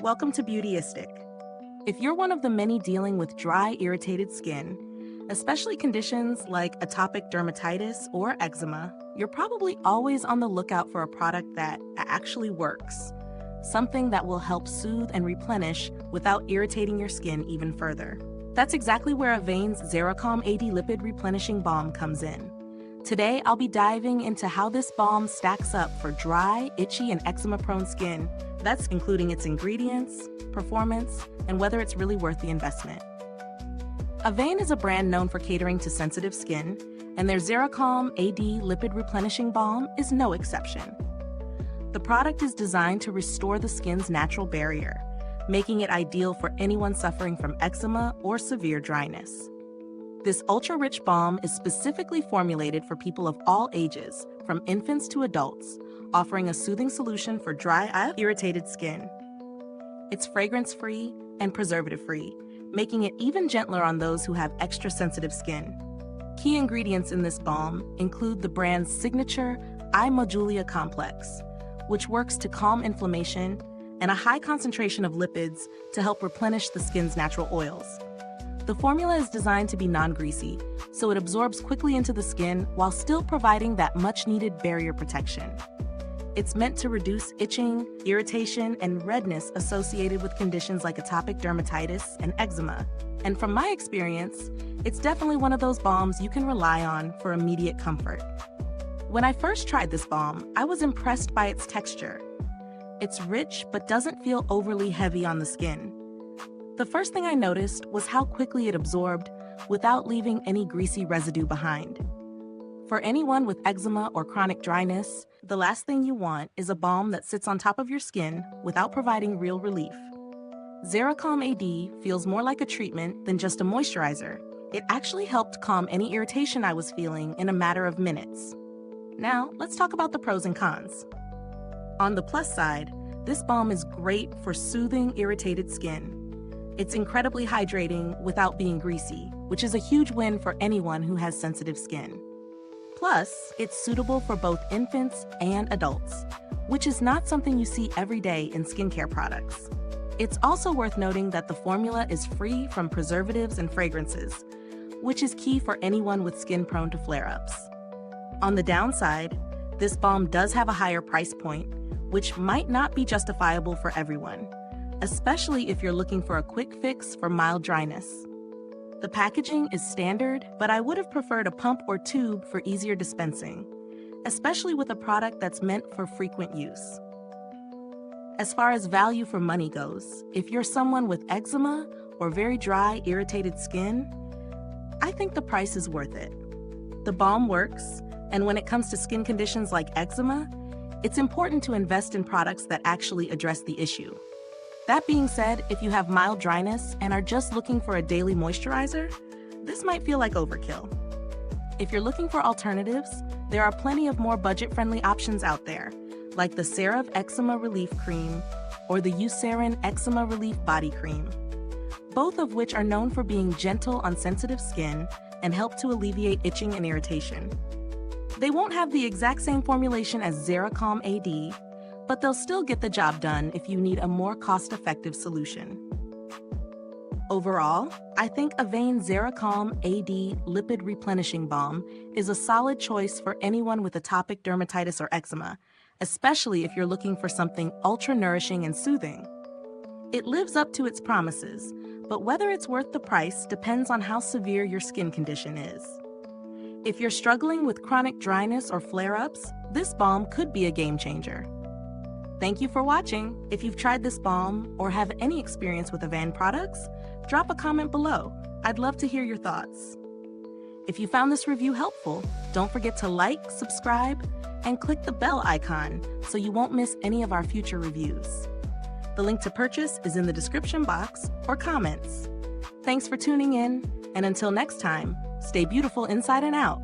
Welcome to Beautyistic. If you're one of the many dealing with dry, irritated skin, especially conditions like atopic dermatitis or eczema, you're probably always on the lookout for a product that actually works, something that will help soothe and replenish without irritating your skin even further. That's exactly where Avène's XeraCalm A.D Lipid-Replenishing Balm comes in. Today, I'll be diving into how this balm stacks up for dry, itchy, and eczema-prone skin. That's including its ingredients, performance, and whether it's really worth the investment. Avène is a brand known for catering to sensitive skin, and their XeraCalm A.D Lipid-Replenishing Balm is no exception. The product is designed to restore the skin's natural barrier, making it ideal for anyone suffering from eczema or severe dryness. This ultra-rich balm is specifically formulated for people of all ages, from infants to adults, offering a soothing solution for dry, irritated skin. It's fragrance-free and preservative-free, making it even gentler on those who have extra sensitive skin. Key ingredients in this balm include the brand's signature I-Modulea complex, which works to calm inflammation, and a high concentration of lipids to help replenish the skin's natural oils. The formula is designed to be non-greasy, so it absorbs quickly into the skin while still providing that much-needed barrier protection. It's meant to reduce itching, irritation, and redness associated with conditions like atopic dermatitis and eczema. And from my experience, it's definitely one of those balms you can rely on for immediate comfort. When I first tried this balm, I was impressed by its texture. It's rich but doesn't feel overly heavy on the skin. The first thing I noticed was how quickly it absorbed without leaving any greasy residue behind. For anyone with eczema or chronic dryness, the last thing you want is a balm that sits on top of your skin without providing real relief. XeraCalm A.D feels more like a treatment than just a moisturizer. It actually helped calm any irritation I was feeling in a matter of minutes. Now, let's talk about the pros and cons. On the plus side, this balm is great for soothing irritated skin. It's incredibly hydrating without being greasy, which is a huge win for anyone who has sensitive skin. Plus, it's suitable for both infants and adults, which is not something you see every day in skincare products. It's also worth noting that the formula is free from preservatives and fragrances, which is key for anyone with skin prone to flare-ups. On the downside, this balm does have a higher price point, which might not be justifiable for everyone, especially if you're looking for a quick fix for mild dryness. The packaging is standard, but I would have preferred a pump or tube for easier dispensing, especially with a product that's meant for frequent use. As far as value for money goes, if you're someone with eczema or very dry, irritated skin, I think the price is worth it. The balm works, and when it comes to skin conditions like eczema, it's important to invest in products that actually address the issue. That being said, if you have mild dryness and are just looking for a daily moisturizer, this might feel like overkill. If you're looking for alternatives, there are plenty of more budget-friendly options out there, like the CeraVe Eczema Relief Cream or the Eucerin Eczema Relief Body Cream, both of which are known for being gentle on sensitive skin and help to alleviate itching and irritation. They won't have the exact same formulation as XeraCalm A.D, but they'll still get the job done if you need a more cost-effective solution. Overall, I think Avène's XeraCalm A.D Lipid-Replenishing Balm is a solid choice for anyone with atopic dermatitis or eczema, especially if you're looking for something ultra-nourishing and soothing. It lives up to its promises, but whether it's worth the price depends on how severe your skin condition is. If you're struggling with chronic dryness or flare-ups, this balm could be a game-changer. Thank you for watching. If you've tried this balm or have any experience with Avène products, drop a comment below. I'd love to hear your thoughts. If you found this review helpful, don't forget to like, subscribe, and click the bell icon so you won't miss any of our future reviews. The link to purchase is in the description box or comments. Thanks for tuning in, and until next time, stay beautiful inside and out.